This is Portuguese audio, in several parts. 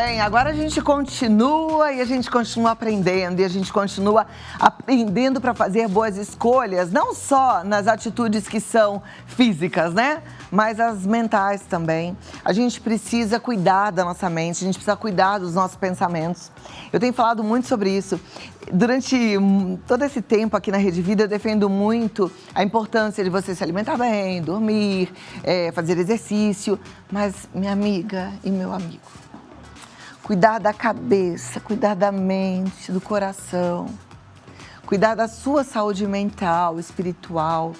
bem, agora a gente continua e a gente continua aprendendo. E a gente continua aprendendo para fazer boas escolhas, não só nas atitudes que são físicas, né? Mas as mentais também. A gente precisa cuidar da nossa mente, a gente precisa cuidar dos nossos pensamentos. Eu tenho falado muito sobre isso. Durante todo esse tempo aqui na Rede Vida, eu defendo muito a importância de você se alimentar bem, dormir, fazer exercício. Mas, minha amiga e meu amigo, cuidar da cabeça, cuidar da mente, do coração, cuidar da sua saúde mental, espiritual,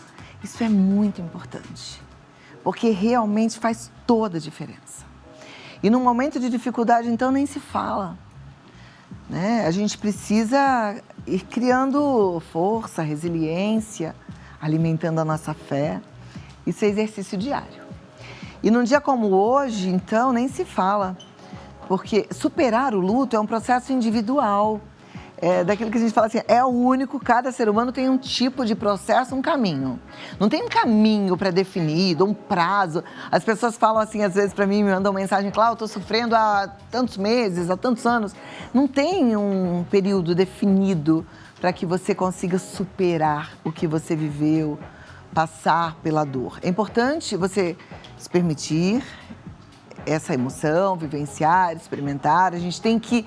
isso é muito importante, porque realmente faz toda a diferença. E num momento de dificuldade, então, nem se fala, né? A gente precisa ir criando força, resiliência, alimentando a nossa fé. Isso é exercício diário. E num dia como hoje, então, nem se fala. Porque superar o luto é um processo individual. É daquilo que a gente fala assim, é único, cada ser humano tem um tipo de processo, um caminho. Não tem um caminho pré-definido, um prazo. As pessoas falam assim, às vezes para mim, me mandam mensagem, Cláudia, eu estou sofrendo há tantos meses, há tantos anos. Não tem um período definido para que você consiga superar o que você viveu, passar pela dor. É importante você se permitir essa emoção, vivenciar, experimentar. A gente tem que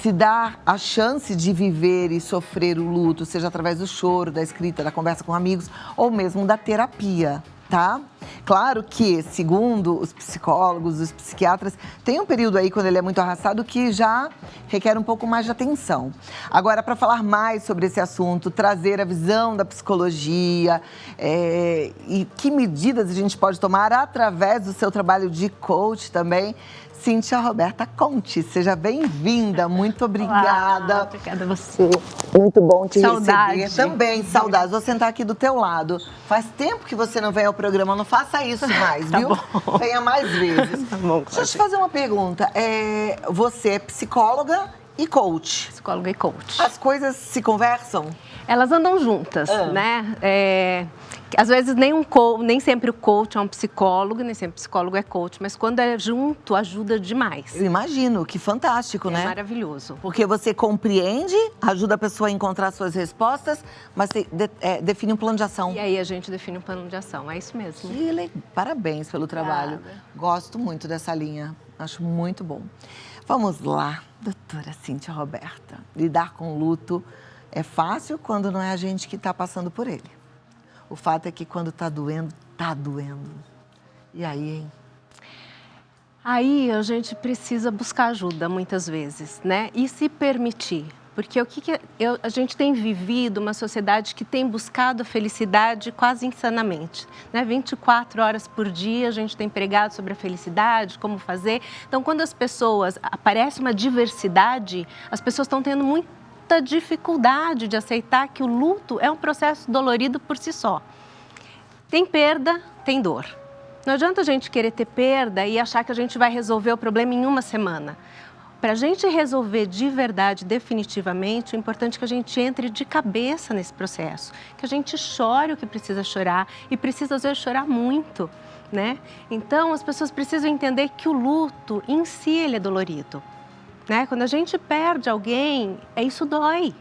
se dar a chance de viver e sofrer o luto, seja através do choro, da escrita, da conversa com amigos ou mesmo da terapia, tá? Claro que, segundo os psicólogos, os psiquiatras, tem um período aí, quando ele é muito arrastado, que já requer um pouco mais de atenção. Agora, para falar mais sobre esse assunto, trazer a visão da psicologia e que medidas a gente pode tomar através do seu trabalho de coach também, Cíntia Roberta Conte, seja bem-vinda, muito obrigada. Olá, obrigada a você. Muito bom te Saudade. receber. Também, saudades. Vou sentar aqui do teu lado. Faz tempo que você não vem ao programa, não faça isso mais, Tá viu? bom. Venha mais vezes. Tá bom, Deixa eu te fazer uma pergunta. Você é psicóloga e coach. Psicóloga e coach. As coisas se conversam? Elas andam juntas, né? Às vezes nem sempre o coach é um psicólogo, nem sempre o psicólogo é coach, mas quando é junto, ajuda demais. Eu imagino, que fantástico, né? É maravilhoso. Porque você compreende, ajuda a pessoa a encontrar suas respostas, mas define um plano de ação. E aí a gente define um plano de ação, é isso mesmo. Parabéns pelo trabalho. Obrigada. Gosto muito dessa linha, acho muito bom. Vamos lá, doutora Cíntia Roberta. Lidar com luto é fácil quando não é a gente que está passando por ele. O fato é que quando está doendo, está doendo. E aí, hein? Aí a gente precisa buscar ajuda muitas vezes, né? E se permitir. Porque a gente tem vivido uma sociedade que tem buscado a felicidade quase insanamente, né? 24 horas por dia a gente tem pregado sobre a felicidade, como fazer. Então, quando aparece uma diversidade, as pessoas estão tendo muita dificuldade de aceitar que o luto é um processo dolorido por si só. Tem perda, tem dor. Não adianta a gente querer ter perda e achar que a gente vai resolver o problema em uma semana. Para a gente resolver de verdade, definitivamente, o importante é que a gente entre de cabeça nesse processo, que a gente chore o que precisa chorar e precisa, às vezes, chorar muito, né? Então, as pessoas precisam entender que o luto, em si, ele é dolorido, né? Quando a gente perde alguém, isso dói.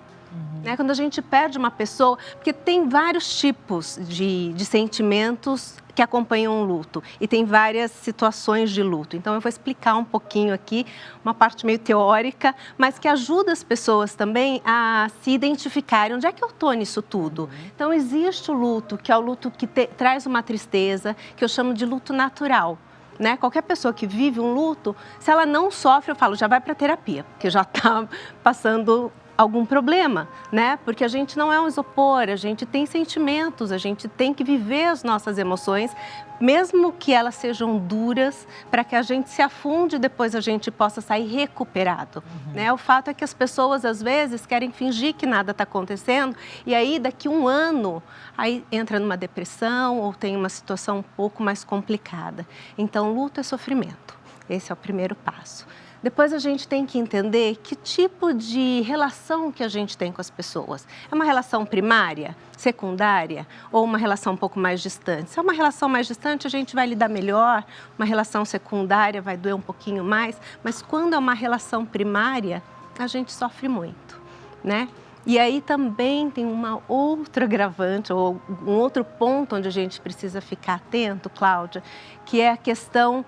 Né? Quando a gente perde uma pessoa, porque tem vários tipos de sentimentos que acompanham o luto e tem várias situações de luto. Então eu vou explicar um pouquinho aqui, uma parte meio teórica, mas que ajuda as pessoas também a se identificarem onde é que eu estou nisso tudo. Então existe o luto, que é o luto que traz uma tristeza, que eu chamo de luto natural. Né? Qualquer pessoa que vive um luto, se ela não sofre, eu falo, já vai para terapia, porque já está passando algum problema, né? Porque a gente não é um isopor, a gente tem sentimentos, a gente tem que viver as nossas emoções, mesmo que elas sejam duras, para que a gente se afunde e depois a gente possa sair recuperado, né? O fato é que as pessoas, às vezes, querem fingir que nada está acontecendo e aí, daqui um ano, aí entra numa depressão ou tem uma situação um pouco mais complicada. Então, luto é sofrimento. Esse é o primeiro passo. Depois a gente tem que entender que tipo de relação que a gente tem com as pessoas. É uma relação primária, secundária ou uma relação um pouco mais distante? Se é uma relação mais distante, a gente vai lidar melhor, uma relação secundária vai doer um pouquinho mais, mas quando é uma relação primária, a gente sofre muito, né? E aí também tem uma outra agravante, ou um outro ponto onde a gente precisa ficar atento, Cláudia, que é a questão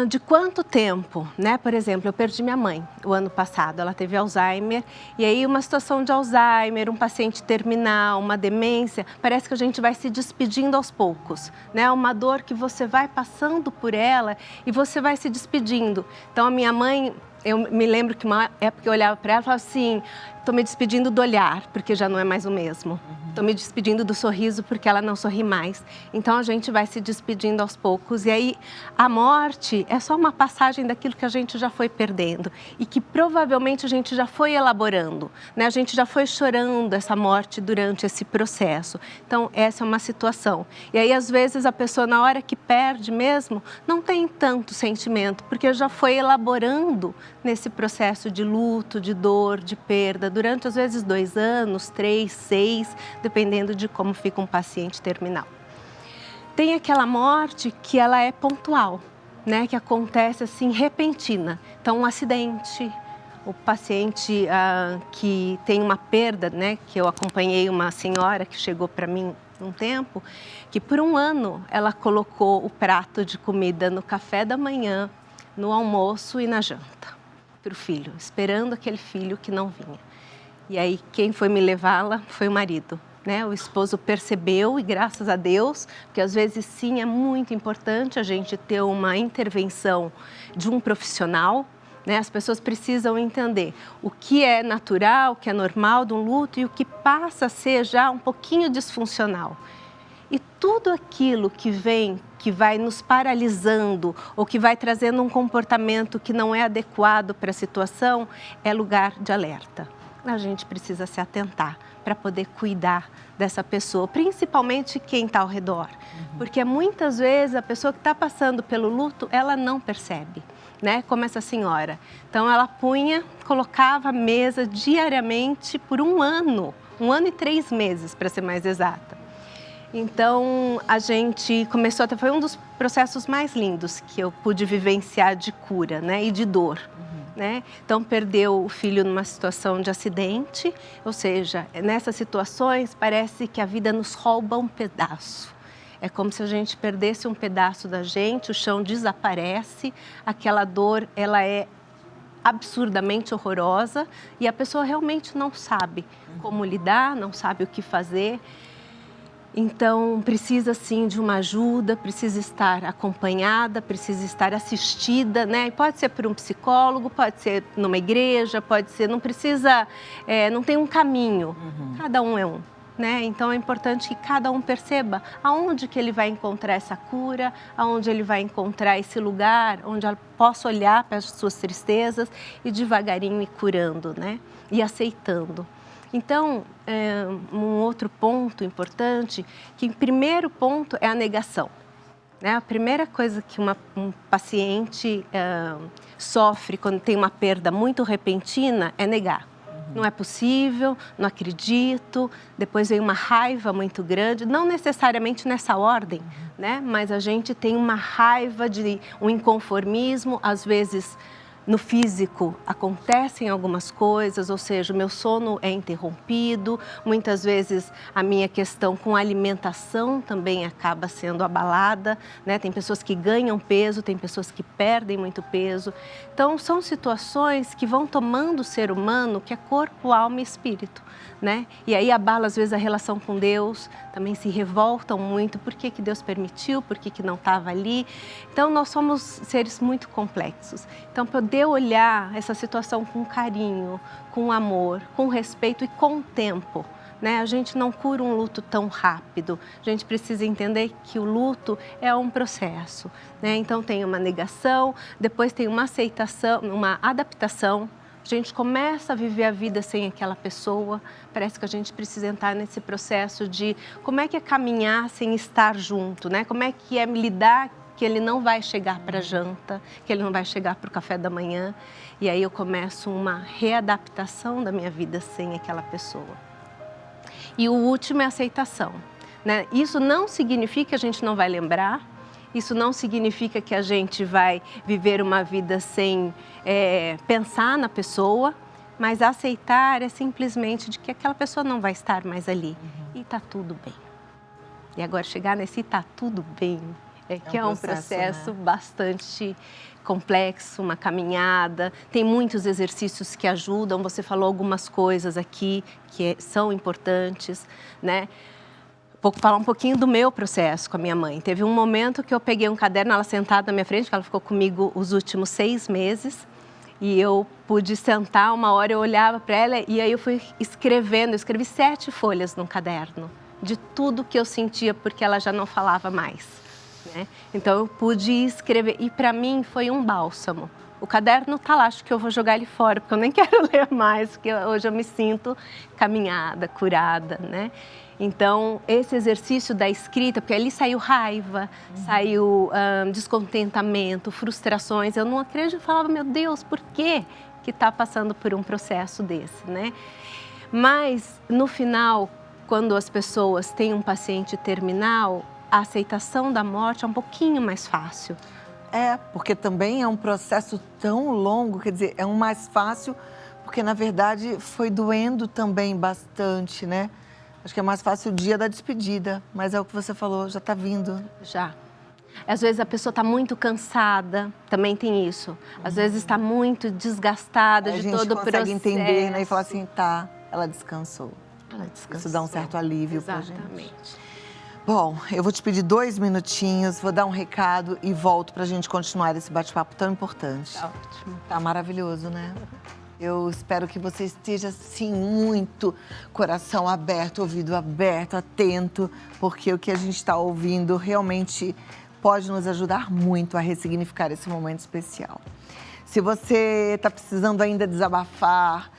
de quanto tempo, né? Por exemplo, eu perdi minha mãe o ano passado, ela teve Alzheimer, e aí uma situação de Alzheimer, um paciente terminal, uma demência, parece que a gente vai se despedindo aos poucos, né? Uma dor que você vai passando por ela e você vai se despedindo. Então, a minha mãe, eu me lembro que uma época eu olhava para ela e falava assim, estou me despedindo do olhar, porque já não é mais o mesmo. Estou me despedindo do sorriso, porque ela não sorri mais. Então, a gente vai se despedindo aos poucos. E aí, a morte é só uma passagem daquilo que a gente já foi perdendo e que provavelmente a gente já foi elaborando, né? A gente já foi chorando essa morte durante esse processo. Então, essa é uma situação. E aí, às vezes, a pessoa, na hora que perde mesmo, não tem tanto sentimento, porque já foi elaborando nesse processo de luto, de dor, de perda, durante, às vezes, 2 anos, 3, 6, dependendo de como fica um paciente terminal. Tem aquela morte que ela é pontual, né? Que acontece assim, repentina. Então, um acidente, o paciente que tem uma perda, né? Que eu acompanhei uma senhora que chegou para mim um tempo, que por 1 ano ela colocou o prato de comida no café da manhã, no almoço e na janta, para o filho, esperando aquele filho que não vinha. E aí, quem foi me levá-la foi o marido, né? O esposo percebeu e graças a Deus, porque às vezes sim é muito importante a gente ter uma intervenção de um profissional, né? As pessoas precisam entender o que é natural, o que é normal de um luto e o que passa a ser já um pouquinho disfuncional. E tudo aquilo que vem, que vai nos paralisando ou que vai trazendo um comportamento que não é adequado para a situação, é lugar de alerta. A gente precisa se atentar para poder cuidar dessa pessoa, principalmente quem está ao redor. Porque muitas vezes a pessoa que está passando pelo luto, ela não percebe, né? Como essa senhora. Então ela colocava a mesa diariamente por 1 ano, 1 ano e 3 meses, para ser mais exata. Então, a gente começou, foi um dos processos mais lindos que eu pude vivenciar de cura, né, e de dor. Né? Então, perdeu o filho numa situação de acidente, ou seja, nessas situações parece que a vida nos rouba um pedaço. É como se a gente perdesse um pedaço da gente, o chão desaparece, aquela dor, ela é absurdamente horrorosa e a pessoa realmente não sabe como lidar, não sabe o que fazer. Então, precisa sim de uma ajuda, precisa estar acompanhada, precisa estar assistida, né? Pode ser por um psicólogo, pode ser numa igreja, pode ser, não precisa, não tem um caminho, cada um é um, né? Então, é importante que cada um perceba aonde que ele vai encontrar essa cura, aonde ele vai encontrar esse lugar, onde ela possa olhar para as suas tristezas e devagarinho ir curando, né? E aceitando. Então, um outro ponto importante, que o primeiro ponto é a negação. Né? A primeira coisa que um paciente sofre quando tem uma perda muito repentina é negar. Não é possível, não acredito, depois vem uma raiva muito grande, não necessariamente nessa ordem, né? Mas a gente tem uma raiva, um inconformismo, às vezes no físico acontecem algumas coisas, ou seja, o meu sono é interrompido, muitas vezes a minha questão com a alimentação também acaba sendo abalada, né? Tem pessoas que ganham peso, tem pessoas que perdem muito peso. Então, são situações que vão tomando o ser humano, que é corpo, alma e espírito, né? E aí abala às vezes a relação com Deus, também se revoltam muito, por que Deus permitiu, por que não estava ali. Então, nós somos seres muito complexos. Então, poder olhar essa situação com carinho, com amor, com respeito e com tempo, né? A gente não cura um luto tão rápido, a gente precisa entender que o luto é um processo, né? Então tem uma negação, depois tem uma aceitação, uma adaptação, a gente começa a viver a vida sem aquela pessoa, parece que a gente precisa entrar nesse processo de como é que é caminhar sem estar junto, né? Como é que é lidar que ele não vai chegar para a janta, que ele não vai chegar para o café da manhã. E aí eu começo uma readaptação da minha vida sem aquela pessoa. E o último é a aceitação, né? Isso não significa que a gente não vai lembrar, isso não significa que a gente vai viver uma vida sem pensar na pessoa, mas aceitar é simplesmente de que aquela pessoa não vai estar mais ali. E tá tudo bem. E agora chegar nesse tá tudo bem, que é um processo, né, bastante complexo, uma caminhada. Tem muitos exercícios que ajudam. Você falou algumas coisas aqui que são importantes, né? Vou falar um pouquinho do meu processo com a minha mãe. Teve um momento que eu peguei um caderno, ela sentada na minha frente, que ela ficou comigo os últimos 6 meses. E eu pude sentar, uma hora eu olhava para ela e aí eu fui escrevendo. Eu escrevi 7 folhas no caderno de tudo que eu sentia, porque ela já não falava mais, né? Então eu pude escrever e para mim foi um bálsamo. O caderno tá lá, acho que eu vou jogar ele fora, porque eu nem quero ler mais, porque hoje eu me sinto caminhada, curada, né? Então, esse exercício da escrita, porque ali saiu raiva, saiu descontentamento, frustrações. Eu não acredito, eu falava, meu Deus, por que está passando por um processo desse, né? Mas, no final, quando as pessoas têm um paciente terminal, a aceitação da morte é um pouquinho mais fácil. Porque também é um processo tão longo, quer dizer, é um mais fácil, porque na verdade foi doendo também bastante, né? Acho que é mais fácil o dia da despedida, mas é o que você falou, já está vindo. Já. Às vezes a pessoa está muito cansada, também tem isso. Às vezes está muito desgastada de todo o processo. A gente consegue entender, né? E falar assim, tá, ela descansou. Ela descansou. Isso dá um certo alívio pra gente. Exatamente. Bom, eu vou te pedir 2 minutinhos, vou dar um recado e volto pra gente continuar esse bate-papo tão importante. Tá ótimo. Tá maravilhoso, né? Eu espero que você esteja, assim, muito coração aberto, ouvido aberto, atento, porque o que a gente está ouvindo realmente pode nos ajudar muito a ressignificar esse momento especial. Se você está precisando ainda desabafar,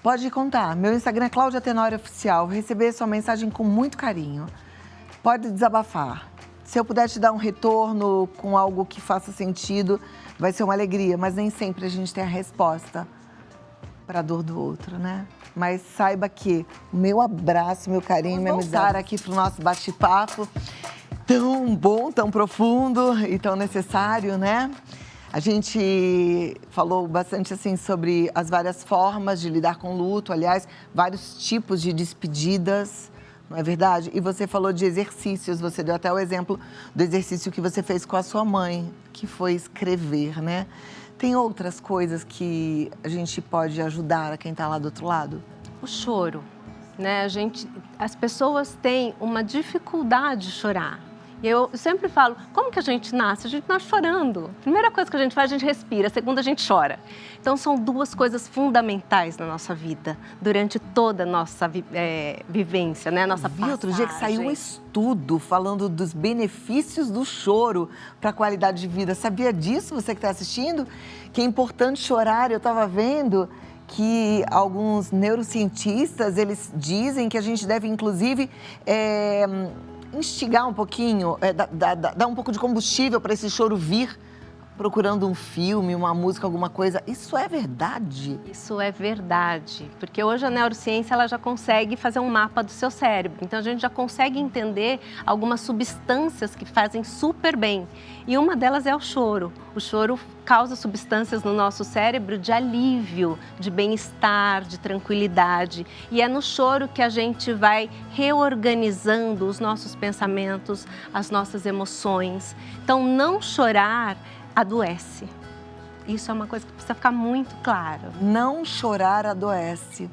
pode contar. Meu Instagram é Cláudia Tenório Oficial. Vou receber sua mensagem com muito carinho. Pode desabafar. Se eu puder te dar um retorno com algo que faça sentido, vai ser uma alegria, mas nem sempre a gente tem a resposta para a dor do outro, né? Mas saiba que o meu abraço, meu carinho, minha amizade aqui para o nosso bate-papo tão bom, tão profundo e tão necessário, né? A gente falou bastante assim sobre as várias formas de lidar com o luto, aliás, vários tipos de despedidas, não é verdade? E você falou de exercícios, você deu até o exemplo do exercício que você fez com a sua mãe, que foi escrever, né? Tem outras coisas que a gente pode ajudar a quem está lá do outro lado? O choro, né? As pessoas têm uma dificuldade de chorar. Eu sempre falo, como que a gente nasce? A gente nasce chorando. A primeira coisa que a gente faz, a gente respira. A segunda, a gente chora. Então, são 2 coisas fundamentais na nossa vida, durante toda a nossa vivência, né? Nossa passagem. Outro dia que saiu um estudo falando dos benefícios do choro para a qualidade de vida. Sabia disso, você que está assistindo? Que é importante chorar. Eu estava vendo que alguns neurocientistas, eles dizem que a gente deve, inclusive, instigar um pouquinho, dar um pouco de combustível para esse choro vir, procurando um filme, uma música, alguma coisa. Isso é verdade? Isso é verdade, porque hoje a neurociência ela já consegue fazer um mapa do seu cérebro. Então, a gente já consegue entender algumas substâncias que fazem super bem. E uma delas é o choro. O choro causa substâncias no nosso cérebro de alívio, de bem-estar, de tranquilidade. E é no choro que a gente vai reorganizando os nossos pensamentos, as nossas emoções. Então, não chorar adoece. Isso é uma coisa que precisa ficar muito claro. Não chorar adoece.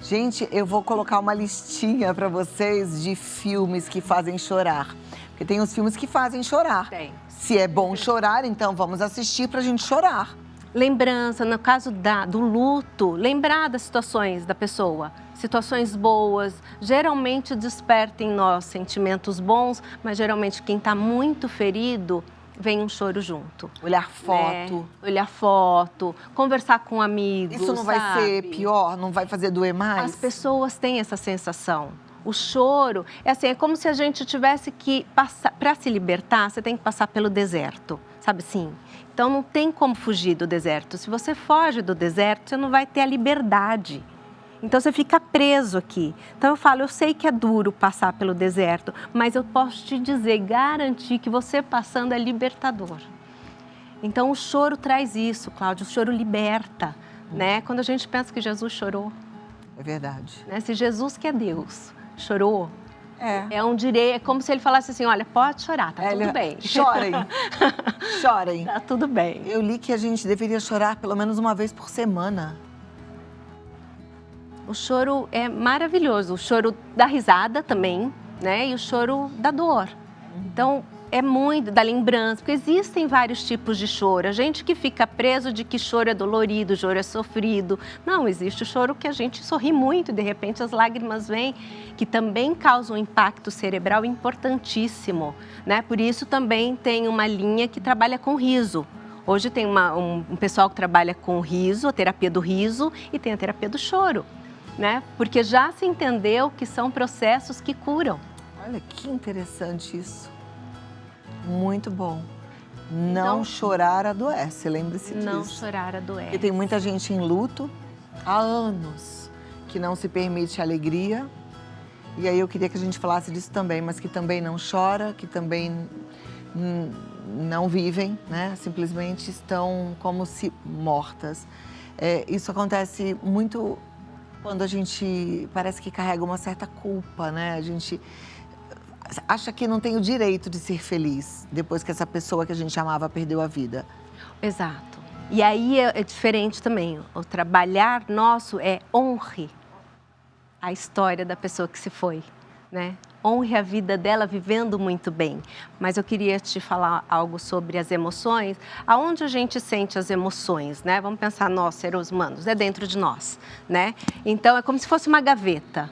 Gente, eu vou colocar uma listinha para vocês de filmes que fazem chorar. Porque tem os filmes que fazem chorar. Tem. Se é bom chorar, então vamos assistir pra gente chorar. Lembrança, no caso do luto, lembrar das situações da pessoa. Situações boas, geralmente desperta em nós sentimentos bons, mas geralmente quem está muito ferido, vem um choro junto. Olhar foto. Olhar foto, conversar com amigos. Isso não vai ser pior? Não vai fazer doer mais? As pessoas têm essa sensação. O choro é assim, é como se a gente tivesse que passar, para se libertar, você tem que passar pelo deserto, sabe assim? Então não tem como fugir do deserto. Se você foge do deserto, você não vai ter a liberdade. Então você fica preso aqui. Então eu falo, eu sei que é duro passar pelo deserto, mas eu posso te dizer, garantir que você passando é libertador. Então o choro traz isso, Cláudia, o choro liberta, né? Quando a gente pensa que Jesus chorou. É verdade. Né? Se Jesus, que é Deus, chorou, é um direito, é como se ele falasse assim, olha, pode chorar, tá tudo bem. Chorem, chorem. Tá tudo bem. Eu li que a gente deveria chorar pelo menos uma vez por semana. O choro é maravilhoso, o choro da risada também, né? E o choro da dor. Então, é muito da lembrança, porque existem vários tipos de choro. A gente que fica preso de que choro é dolorido, choro é sofrido. Não, existe o choro que a gente sorri muito e de repente as lágrimas vêm, que também causam um impacto cerebral importantíssimo, né? Por isso também tem uma linha que trabalha com riso. Hoje tem um pessoal que trabalha com riso, a terapia do riso, e tem a terapia do choro, né? Porque já se entendeu que são processos que curam. Olha que interessante isso. Muito bom. Não Então, chorar adoece, lembre-se disso. Não chorar adoece. Porque tem muita gente em luto há anos que não se permite alegria. E aí eu queria que a gente falasse disso também, mas que também não chora, que também não vivem, né? Simplesmente estão como se mortas. Isso acontece muito quando a gente parece que carrega uma certa culpa, né? A gente acha que não tem o direito de ser feliz depois que essa pessoa que a gente amava perdeu a vida. Exato. E aí é diferente também. O trabalhar nosso é honre a história da pessoa que se foi, né? Honre a vida dela vivendo muito bem. Mas eu queria te falar algo sobre as emoções. Aonde a gente sente as emoções, né? Vamos pensar nós, seres humanos, é dentro de nós, né? Então é como se fosse uma gaveta.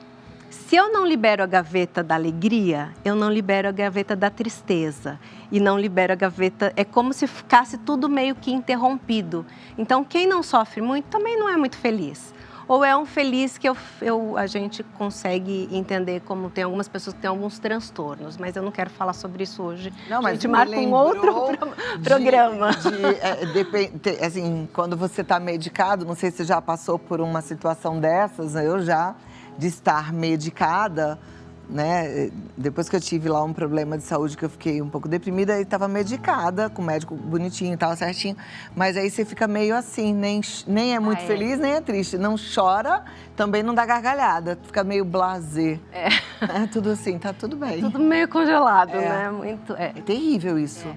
Se eu não libero a gaveta da alegria, eu não libero a gaveta da tristeza. E não libero a gaveta, é como se ficasse tudo meio que interrompido. Então, quem não sofre muito também não é muito feliz. Ou é um feliz que a gente consegue entender como tem algumas pessoas que têm alguns transtornos. Mas eu não quero falar sobre isso hoje. Não, mas a gente marca um outro programa. Assim, quando você está medicado, não sei se você já passou por uma situação dessas, eu já, de estar medicada, né? Depois que eu tive lá um problema de saúde que eu fiquei um pouco deprimida, eu estava medicada, com o médico bonitinho e tal, certinho. Mas aí você fica meio assim, nem é muito feliz, nem é triste. Não chora, também não dá gargalhada, fica meio blasé. É tudo assim, tá tudo bem. Tudo meio congelado, né? É terrível isso.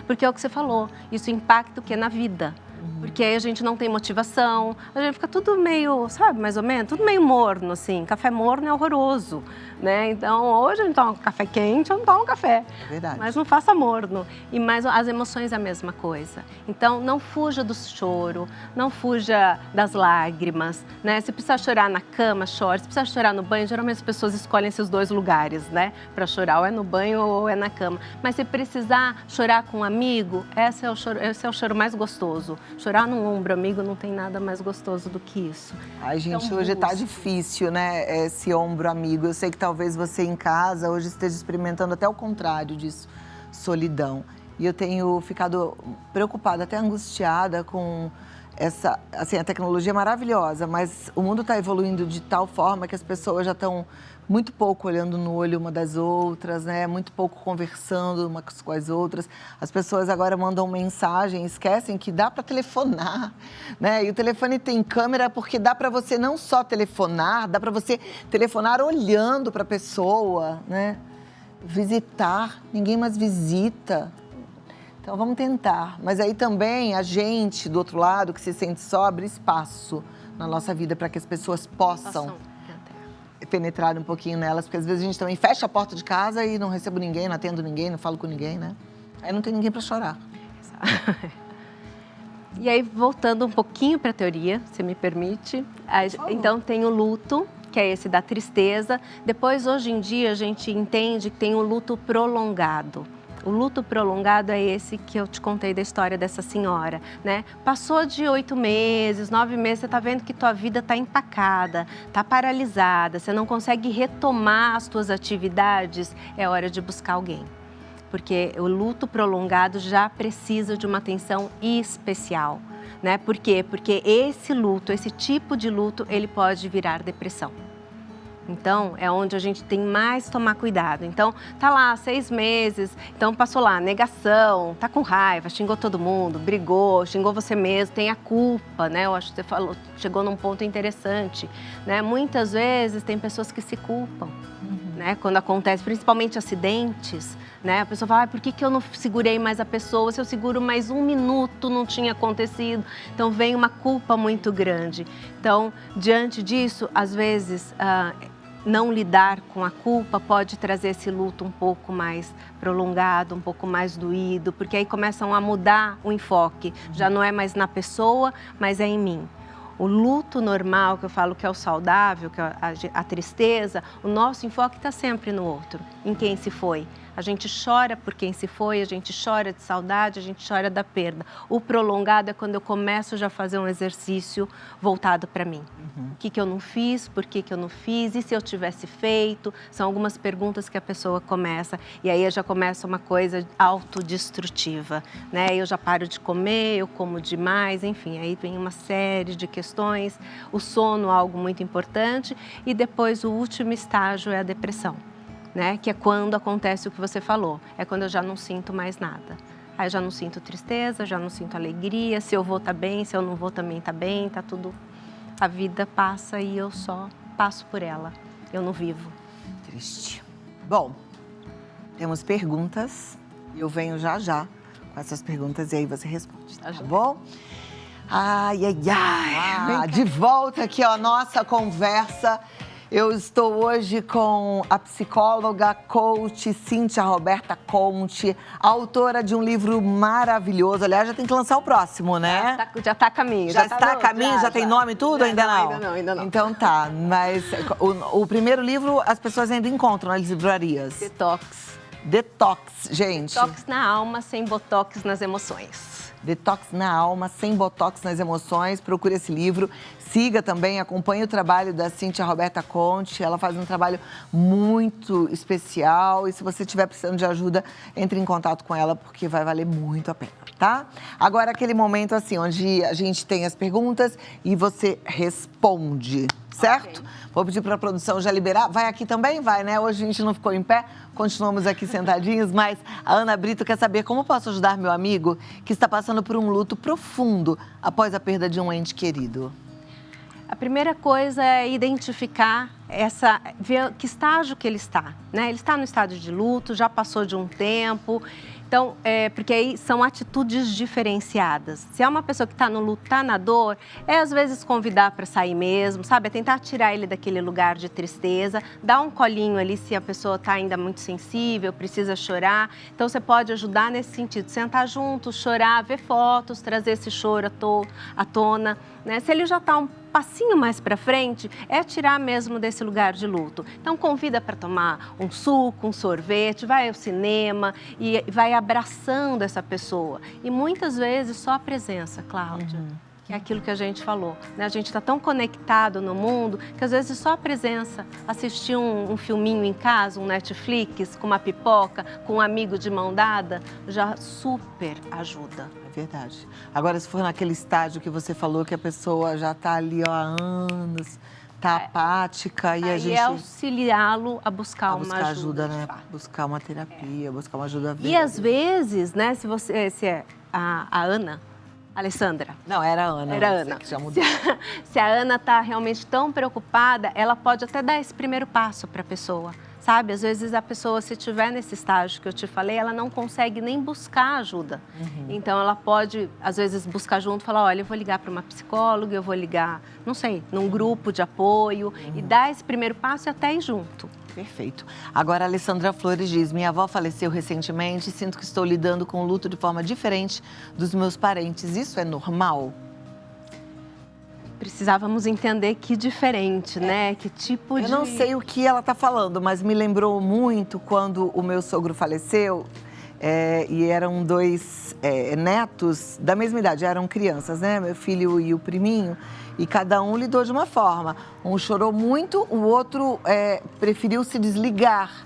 Porque é o que você falou, isso impacta o que na vida. Porque aí a gente não tem motivação, a gente fica tudo meio, sabe, mais ou menos, tudo meio morno, assim. Café morno é horroroso, né? Então, hoje a gente toma um café quente, eu não tomo café. É verdade. Mas não faça morno. E mais as emoções é a mesma coisa. Então, não fuja do choro, não fuja das lágrimas, né? Se precisar chorar na cama, chore. Se precisar chorar no banho, geralmente as pessoas escolhem esses dois lugares, né? Para chorar, ou é no banho ou é na cama. Mas se precisar chorar com um amigo, esse é o choro mais gostoso. Chorar no ombro, amigo, não tem nada mais gostoso do que isso. Ai, gente, então, hoje tá difícil, né, esse ombro amigo. Eu sei que talvez você em casa hoje esteja experimentando até o contrário disso, solidão. E eu tenho ficado preocupada, até angustiada com essa, assim, a tecnologia é maravilhosa, mas o mundo está evoluindo de tal forma que as pessoas já estão muito pouco olhando no olho uma das outras, né? Muito pouco conversando umas com as outras. As pessoas agora mandam mensagem, esquecem que dá para telefonar, né? E o telefone tem câmera porque dá para você não só telefonar, dá para você telefonar olhando para a pessoa, né? Visitar, ninguém mais visita. Então vamos tentar. Mas aí também a gente, do outro lado, que se sente só, abre espaço na nossa vida para que as pessoas possam penetrar um pouquinho nelas, porque às vezes a gente também fecha a porta de casa e não recebo ninguém, não atendo ninguém, não falo com ninguém, né? Aí não tem ninguém para chorar. E aí, voltando um pouquinho para a teoria, se me permite, então tem o luto, que é esse da tristeza. Depois, hoje em dia, a gente entende que tem o luto prolongado. O luto prolongado é esse que eu te contei da história dessa senhora, né? Passou de 8 meses, 9 meses, você tá vendo que tua vida tá empacada, tá paralisada, você não consegue retomar as tuas atividades, é hora de buscar alguém. Porque o luto prolongado já precisa de uma atenção especial, né? Por quê? Porque esse luto, esse tipo de luto, ele pode virar depressão. Então, é onde a gente tem mais tomar cuidado. Então, tá lá 6 meses, então passou lá, negação, tá com raiva, xingou todo mundo, brigou, xingou você mesmo, tem a culpa, né? Eu acho que você falou, chegou num ponto interessante, né? Muitas vezes tem pessoas que se culpam, né? Quando acontece, principalmente acidentes, né? A pessoa fala, por que eu não segurei mais a pessoa? Se eu seguro mais 1 minuto, não tinha acontecido. Então, vem uma culpa muito grande. Então, diante disso, às vezes, não lidar com a culpa pode trazer esse luto um pouco mais prolongado, um pouco mais doído, porque aí começam a mudar o enfoque. Já não é mais na pessoa, mas é em mim. O luto normal, que eu falo que é o saudável, que é a tristeza, o nosso enfoque está sempre no outro, em quem se foi. A gente chora por quem se foi, a gente chora de saudade, a gente chora da perda. O prolongado é quando eu começo já a fazer um exercício voltado para mim. O que eu não fiz, por que eu não fiz, e se eu tivesse feito? São algumas perguntas que a pessoa começa, e aí já começa uma coisa autodestrutiva, né? Eu já paro de comer, eu como demais, enfim, aí vem uma série de questões. O sono, algo muito importante, e depois o último estágio é a depressão. Né? Que é quando acontece o que você falou, é quando eu já não sinto mais nada. Aí eu já não sinto tristeza, já não sinto alegria, se eu vou tá bem, se eu não vou também tá bem, tá tudo... A vida passa e eu só passo por ela, eu não vivo. Triste. Bom, temos perguntas e eu venho já com essas perguntas e aí você responde, tá bom? Ai, de volta aqui, ó, nossa conversa. Eu estou hoje com a psicóloga, coach Cíntia Roberta Conte, autora de um livro maravilhoso. Aliás, já tem que lançar o próximo, né? Já está a caminho. Já está a caminho? Já tem nome e tudo? Ainda não? Ainda não. Então tá, mas o primeiro livro as pessoas ainda encontram nas livrarias. Detox, gente. Detox na alma, sem botox nas emoções. Detox na alma, sem botox nas emoções. Procure esse livro. Siga também, acompanhe o trabalho da Cíntia Roberta Conte. Ela faz um trabalho muito especial. E se você estiver precisando de ajuda, entre em contato com ela, porque vai valer muito a pena, tá? Agora, aquele momento assim, onde a gente tem as perguntas e você responde, certo? Okay. Vou pedir para a produção já liberar. Vai aqui também? Vai, né? Hoje a gente não ficou em pé, continuamos aqui sentadinhos, mas a Ana Brito quer saber como posso ajudar meu amigo que está passando por um luto profundo após a perda de um ente querido. A primeira coisa é identificar ver que estágio que ele está, né? Ele está no estágio de luto, já passou de um tempo. Então, porque aí são atitudes diferenciadas. Se é uma pessoa que está no luto, está na dor, é às vezes convidar para sair mesmo, sabe? É tentar tirar ele daquele lugar de tristeza, dar um colinho ali se a pessoa está ainda muito sensível, precisa chorar. Então, você pode ajudar nesse sentido, sentar junto, chorar, ver fotos, trazer esse choro à tona, né? Se ele já está um passinho mais para frente, é tirar mesmo desse lugar de luto. Então, convida para tomar um suco, um sorvete, vai ao cinema e vai abraçando essa pessoa. E muitas vezes só a presença, Cláudia, que é aquilo que a gente falou, né? A gente está tão conectado no mundo que às vezes só a presença, assistir um filminho em casa, um Netflix, com uma pipoca, com um amigo de mão dada, já super ajuda. É verdade. Agora, se for naquele estágio que você falou que a pessoa já está ali ó, há anos, está apática e a gente... é auxiliá-lo a buscar uma ajuda, né? Buscar uma terapia, buscar uma ajuda verdadeira. E às vezes, né, se é a Ana... Alessandra. Não, era a Ana. Era a Ana. Que já mudou. Se a Ana está realmente tão preocupada, ela pode até dar esse primeiro passo para a pessoa, sabe? Às vezes a pessoa, se estiver nesse estágio que eu te falei, ela não consegue nem buscar ajuda. Então, ela pode, às vezes, buscar junto e falar, olha, eu vou ligar para uma psicóloga, eu vou ligar, não sei, num grupo de apoio e dar esse primeiro passo e até ir junto. Perfeito. Agora, a Alessandra Flores diz, minha avó faleceu recentemente e sinto que estou lidando com o luto de forma diferente dos meus parentes. Isso é normal? Precisávamos entender que diferente, né? Que tipo de... Eu não sei o que ela está falando, mas me lembrou muito quando o meu sogro faleceu. e eram dois netos da mesma idade, eram crianças, né? Meu filho e o priminho, e cada um lidou de uma forma. Um chorou muito, o outro preferiu se desligar.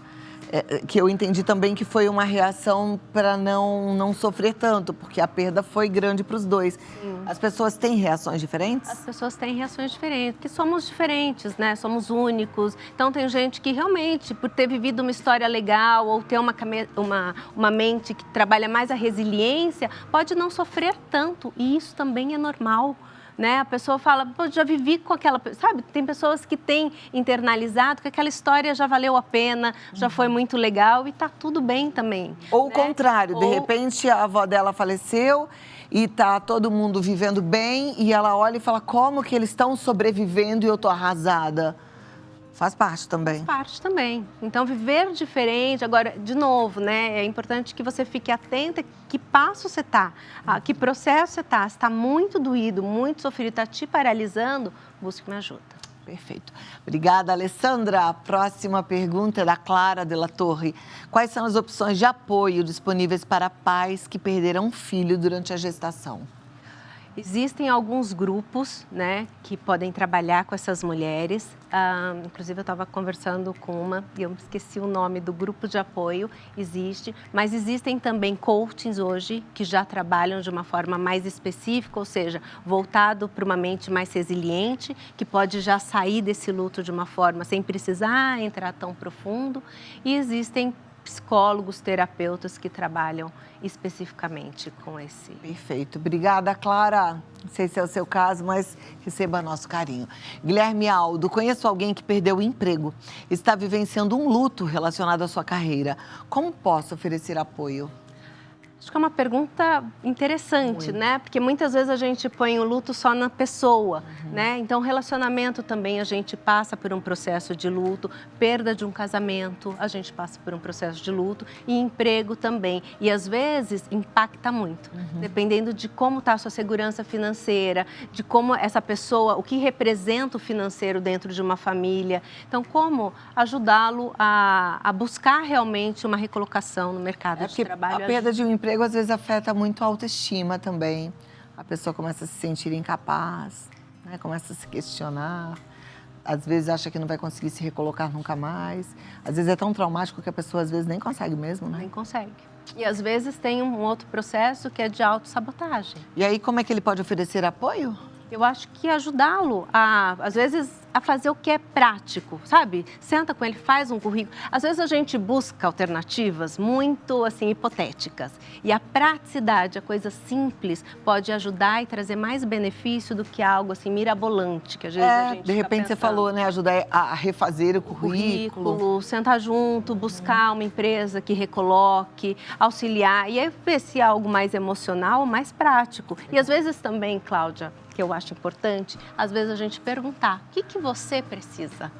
Que eu entendi também que foi uma reação para não sofrer tanto, porque a perda foi grande para os dois. Sim. As pessoas têm reações diferentes? As pessoas têm reações diferentes, porque somos diferentes, né? Somos únicos. Então, tem gente que realmente, por ter vivido uma história legal ou ter uma mente que trabalha mais a resiliência, pode não sofrer tanto. E isso também é normal. Né? A pessoa fala, pô, já vivi com aquela... Sabe, tem pessoas que têm internalizado que aquela história já valeu a pena, já foi muito legal e tá tudo bem também. Ou o contrário, de repente a avó dela faleceu e tá todo mundo vivendo bem e ela olha e fala, como que eles estão sobrevivendo e eu tô arrasada? Faz parte também. Faz parte também. Então, viver diferente, agora, de novo, né? É importante que você fique atenta que passo você está, que processo você está. Se está muito doído, muito sofrido, está te paralisando, busque uma ajuda. Perfeito. Obrigada, Alessandra. A próxima pergunta é da Clara de la Torre. Quais são as opções de apoio disponíveis para pais que perderam um filho durante a gestação? Existem alguns grupos, né, que podem trabalhar com essas mulheres. Inclusive, eu estava conversando com uma e eu esqueci o nome do grupo de apoio. Existe, mas existem também coachings hoje que já trabalham de uma forma mais específica, ou seja, voltado para uma mente mais resiliente, que pode já sair desse luto de uma forma sem precisar entrar tão profundo. E existem psicólogos, terapeutas que trabalham especificamente com esse. Perfeito. Obrigada, Clara. Não sei se é o seu caso, mas receba nosso carinho. Guilherme Aldo, conheço alguém que perdeu o emprego, está vivenciando um luto relacionado à sua carreira. Como posso oferecer apoio? Acho que é uma pergunta interessante, né? Porque muitas vezes a gente põe o luto só na pessoa, né? Então, relacionamento também a gente passa por um processo de luto, perda de um casamento, a gente passa por um processo de luto e emprego também. E às vezes impacta muito, dependendo de como está a sua segurança financeira, de como essa pessoa, o que representa o financeiro dentro de uma família. Então, como ajudá-lo a buscar realmente uma recolocação no mercado de trabalho. A perda de um emprego às vezes afeta muito a autoestima também. A pessoa começa a se sentir incapaz, né? Começa a se questionar. Às vezes acha que não vai conseguir se recolocar nunca mais. Às vezes é tão traumático que a pessoa às vezes nem consegue mesmo, né? Nem consegue. E às vezes tem um outro processo que é de autossabotagem. E aí como é que ele pode oferecer apoio? Eu acho que ajudá-lo às vezes, a fazer o que é prático, sabe? Senta com ele, faz um currículo. Às vezes a gente busca alternativas muito, assim, hipotéticas. E a praticidade, a coisa simples, pode ajudar e trazer mais benefício do que algo, assim, mirabolante, que às vezes a gente de repente você falou, né? Ajudar a refazer o currículo. Sentar junto, buscar uma empresa que recoloque, auxiliar. E aí ver se é algo mais emocional ou mais prático. E às vezes também, Cláudia, que eu acho importante, às vezes a gente perguntar, o que você precisa?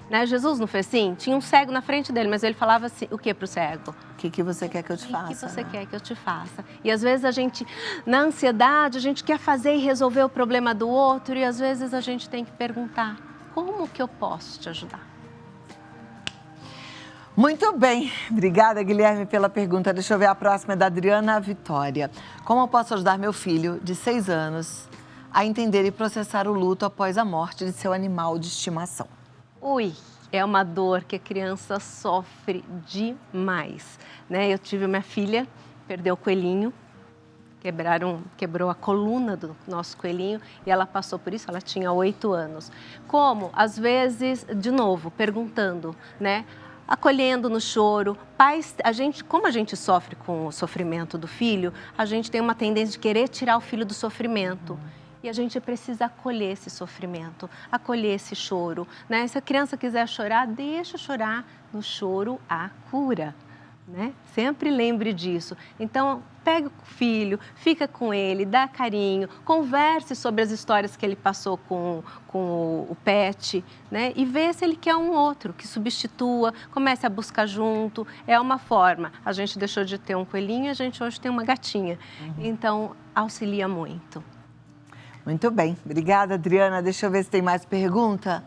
Né? Jesus não fez assim? Tinha um cego na frente dele, mas ele falava assim, o que para o cego? O que você quer que eu te faça? O que você quer que eu te faça? E às vezes a gente, na ansiedade, a gente quer fazer e resolver o problema do outro e às vezes a gente tem que perguntar, como que eu posso te ajudar? Muito bem. Obrigada, Guilherme, pela pergunta. Deixa eu ver, a próxima é da Adriana Vitória. Como eu posso ajudar meu filho, de 6 anos, a entender e processar o luto após a morte de seu animal de estimação? É uma dor que a criança sofre demais, né? Eu tive minha filha, perdeu o coelhinho, quebrou a coluna do nosso coelhinho e ela passou por isso, ela tinha 8 anos. Como? Às vezes, de novo, perguntando, né? Acolhendo no choro. Pais, como a gente sofre com o sofrimento do filho, a gente tem uma tendência de querer tirar o filho do sofrimento. E a gente precisa acolher esse sofrimento, acolher esse choro, né? Se a criança quiser chorar, deixa chorar. No choro há cura, né? Sempre lembre disso. Então, pega o filho, fica com ele, dá carinho, converse sobre as histórias que ele passou com o pet, né? E vê se ele quer um outro que substitua, comece a buscar junto. É uma forma. A gente deixou de ter um coelhinho, a gente hoje tem uma gatinha. Então, auxilia muito. Muito bem. Obrigada, Adriana. Deixa eu ver se tem mais pergunta.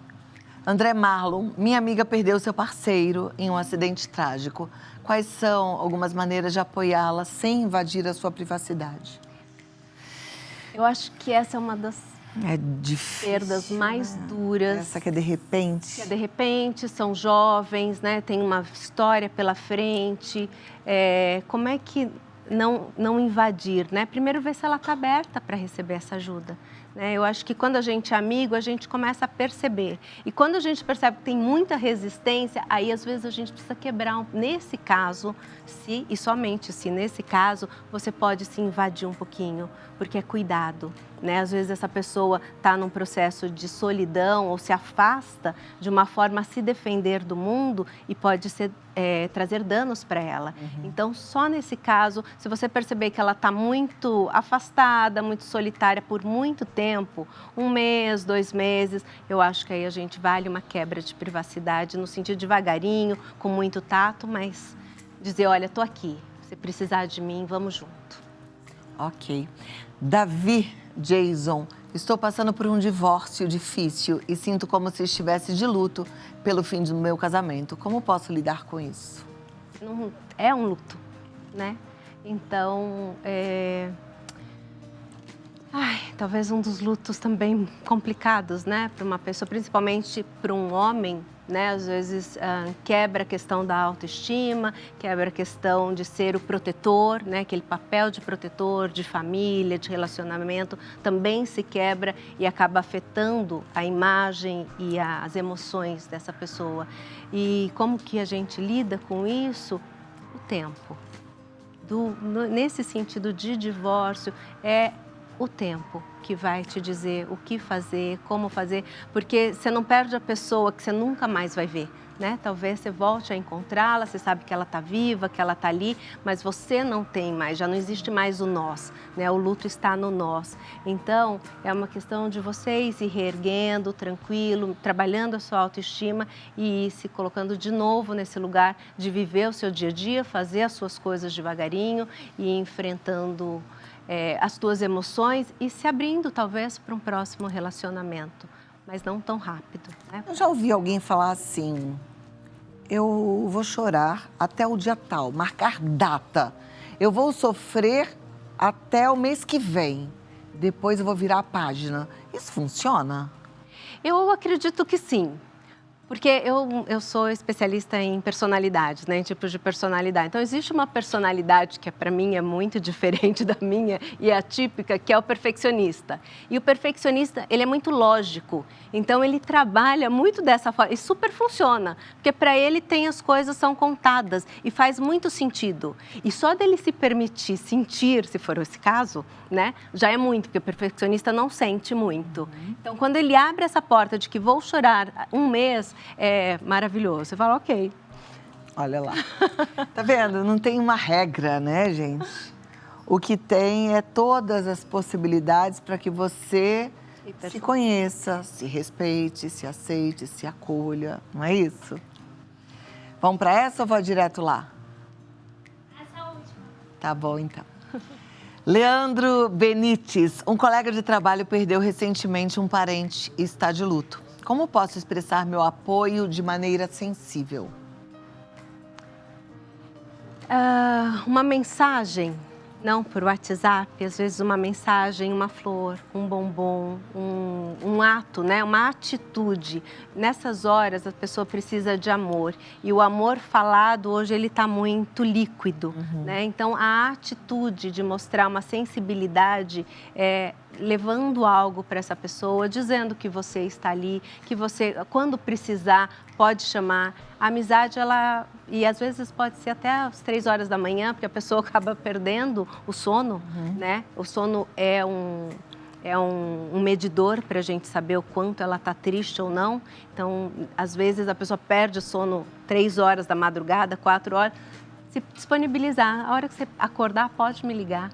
André Marlon, minha amiga perdeu seu parceiro em um acidente trágico. Quais são algumas maneiras de apoiá-la sem invadir a sua privacidade? Eu acho que essa é uma das perdas mais duras. Essa que é de repente. Que é de repente, são jovens, né? Tem uma história pela frente. Como é que não invadir, né? Primeiro ver se ela está aberta para receber essa ajuda. Né? Eu acho que quando a gente é amigo, a gente começa a perceber. E quando a gente percebe que tem muita resistência, aí às vezes a gente precisa quebrar. Nesse caso, se e somente se nesse caso, você pode se invadir um pouquinho, porque é cuidado. Né? Às vezes essa pessoa está num processo de solidão ou se afasta de uma forma a se defender do mundo e pode trazer danos para ela. Então, só nesse caso, se você perceber que ela está muito afastada, muito solitária por muito tempo, 1 mês, 2 meses, eu acho que aí a gente vale uma quebra de privacidade no sentido devagarinho, com muito tato, mas dizer, olha, estou aqui, se precisar de mim, vamos junto. Ok. Davi Jason, estou passando por um divórcio difícil e sinto como se estivesse de luto pelo fim do meu casamento. Como posso lidar com isso? É um luto, né? Então, talvez um dos lutos também complicados, né? Para uma pessoa, principalmente para um homem, né? Às vezes quebra a questão da autoestima, quebra a questão de ser o protetor, né? Aquele papel de protetor, de família, de relacionamento, também se quebra e acaba afetando a imagem e as emoções dessa pessoa. E como que a gente lida com isso? O tempo. Nesse sentido de divórcio, é o tempo que vai te dizer o que fazer, como fazer, porque você não perde a pessoa que você nunca mais vai ver, né? Talvez você volte a encontrá-la, você sabe que ela está viva, que ela está ali, mas você não tem mais, já não existe mais o nós, né? O luto está no nós. Então, é uma questão de você ir se reerguendo, tranquilo, trabalhando a sua autoestima e ir se colocando de novo nesse lugar de viver o seu dia a dia, fazer as suas coisas devagarinho e ir enfrentando as tuas emoções e se abrindo, talvez, para um próximo relacionamento, mas não tão rápido, né? Eu já ouvi alguém falar assim, eu vou chorar até o dia tal, marcar data. Eu vou sofrer até o mês que vem, depois eu vou virar a página. Isso funciona? Eu acredito que sim. Porque eu sou especialista em personalidades, né, em tipos de personalidade. Então, existe uma personalidade que para mim é muito diferente da minha e é atípica, que é o perfeccionista. E o perfeccionista, ele é muito lógico. Então, ele trabalha muito dessa forma e super funciona. Porque para ele as coisas são contadas e faz muito sentido. E só dele se permitir sentir, se for esse caso, né, já é muito, porque o perfeccionista não sente muito. Então, quando ele abre essa porta de que vou chorar 1 mês, é maravilhoso. Você fala, ok. Olha lá. Tá vendo? Não tem uma regra, né, gente? O que tem é todas as possibilidades para que você se conheça, se respeite, se aceite, se acolha. Não é isso? Vamos para essa ou vou direto lá? Essa última. Tá bom, então. Leandro Benites, um colega de trabalho perdeu recentemente um parente e está de luto. Como posso expressar meu apoio de maneira sensível? Uma mensagem, não por WhatsApp, às vezes uma mensagem, uma flor, um bombom, um ato, né? Uma atitude. Nessas horas a pessoa precisa de amor e o amor falado hoje ele está muito líquido, né? Então a atitude de mostrar uma sensibilidade levando algo para essa pessoa, dizendo que você está ali, que você, quando precisar, pode chamar. A amizade, e às vezes pode ser até às 3 horas da manhã, porque a pessoa acaba perdendo o sono, né? O sono é um medidor para a gente saber o quanto ela está triste ou não. Então, às vezes a pessoa perde o sono 3 horas da madrugada, 4 horas. Se disponibilizar, a hora que você acordar, pode me ligar.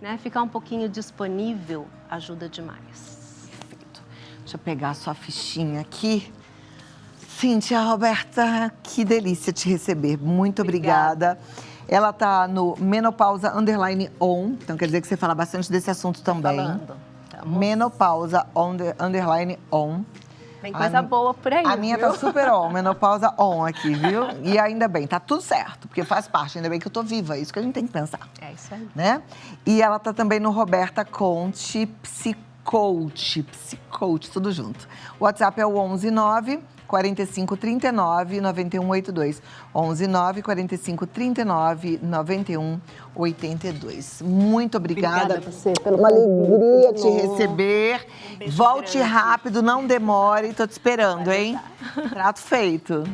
Né? Ficar um pouquinho disponível ajuda demais. Perfeito. Deixa eu pegar a sua fichinha aqui. Cíntia Roberta, que delícia te receber. Muito obrigada. Ela está no Menopausa _on, então quer dizer que você fala bastante desse assunto também. Falando. Menopausa _on. Tem coisa boa por aí, A minha viu? tá super on, menopausa on aqui, viu? E ainda bem, tá tudo certo, porque faz parte, ainda bem que eu tô viva, é isso que a gente tem que pensar. É isso aí. Né? E ela tá também no Roberta Conte, Psicoach, tudo junto. O WhatsApp é o 119 45 39 91 82. 119 45 39 91 82. Muito obrigada. Obrigada a você pelo Uma alegria convite. te receber. beijo Volte grande. rápido, não demore. Tô te esperando, hein? Prato feito.